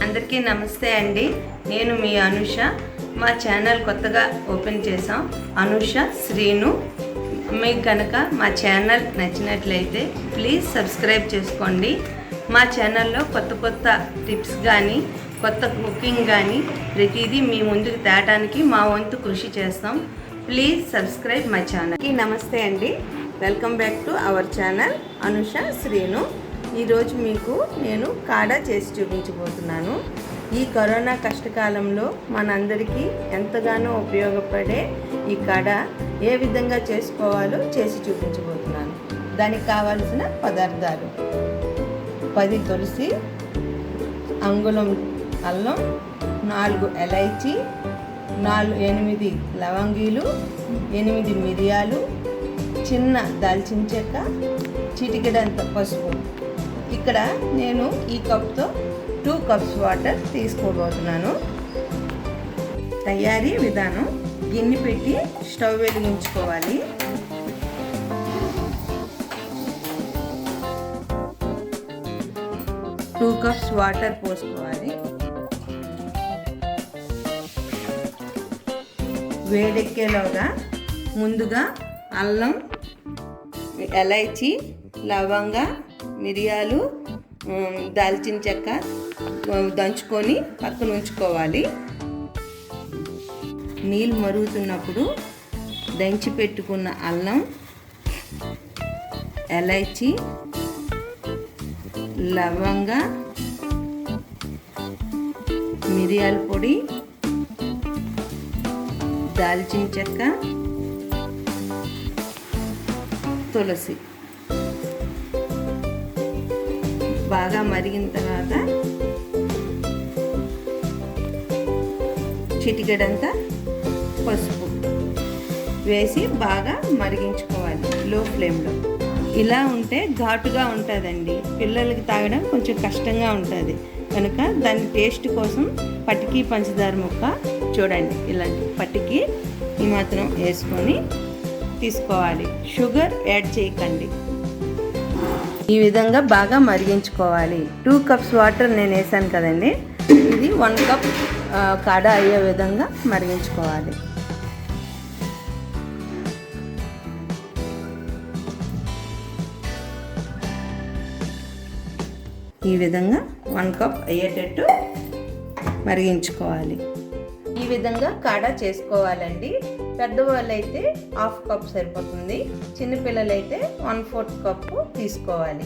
అందరికీ నమస్తే అండి. నేను మీ అనుష. మా ఛానల్ కొత్తగా ఓపెన్ చేసాం, అనుష శ్రీను. మీకు కనుక మా ఛానల్ నచ్చినట్లయితే ప్లీజ్ సబ్స్క్రైబ్ చేసుకోండి. మా ఛానల్లో కొత్త టిప్స్ కానీ కొత్త కుకింగ్ కానీ ప్రతిదీ మీ ముందుకు తేటానికి మా వంతు కృషి చేస్తాం. Please subscribe my channel. నమస్తే అండి, welcome back to our channel Anusha Srinu. ఈరోజు మీకు నేను కాడా చేసి చూపించబోతున్నాను. ఈ కరోనా కష్టకాలంలో మనందరికీ ఎంతగానో ఉపయోగపడే ఈ కాడా ఏ విధంగా చేసుకోవాలో చేసి చూపించబోతున్నాను. దానికి కావాల్సిన పదార్థాలు: 10 తులసి, అంగుళం అల్లం, 4 ఎలైచి, 8 లవంగీలు, 8 మిరియాలు, చిన్న దాల్చిన చెక్క, చిటికెడంత పసుపు. ఇక్కడ నేను ఈ కప్తో 2 కప్స్ వాటర్ తీసుకోబోతున్నాను. తయారీ విధానం: గిన్నె పెట్టి స్టవ్ వెలిగించుకోవాలి. టూ కప్స్ వాటర్ పోసుకోవాలి. వేడెక్కేలోగా ముందుగా అల్లం, ఎలైచి, లవంగ, మిరియాలు, దాల్చిన చెక్క దంచుకొని పక్కన ఉంచుకోవాలి. నీళ్ళు మరుగుతున్నప్పుడు దంచి పెట్టుకున్న అల్లం, ఎలైచి, లవంగ, మిరియాల పొడి, దాల్చిన చెక్క, తులసి బాగా మరిగిన తర్వాత చిటికెడంతా పసుపు వేసి బాగా మరిగించుకోవాలి లో ఫ్లేమ్లో. ఇలా ఉంటే ఘాటుగా ఉంటుందండి, పిల్లలకి తాగడం కొంచెం కష్టంగా ఉంటుంది. కనుక దాని టేస్ట్ కోసం పటికి పంచదార ముక్క చూడండి, ఇలాంటి పటికి ఈ మాత్రం వేసుకొని తీసుకోవాలి. షుగర్ యాడ్ చేయకండి. ఈ విధంగా బాగా మరిగించుకోవాలి. 2 కప్స్ వాటర్ నేను వేసాను కదండి, ఇది 1 కప్ కాడా అయ్యే విధంగా మరిగించుకోవాలి. ఈ విధంగా 1 కప్ అయ్యేటట్టు మరిగించుకోవాలి. ఈ విధంగా కాడా చేసుకోవాలండి. పెద్దవాళ్ళు అయితే 1/2 కప్ సరిపోతుంది, చిన్నపిల్లలైతే 1/4 కప్పు తీసుకోవాలి.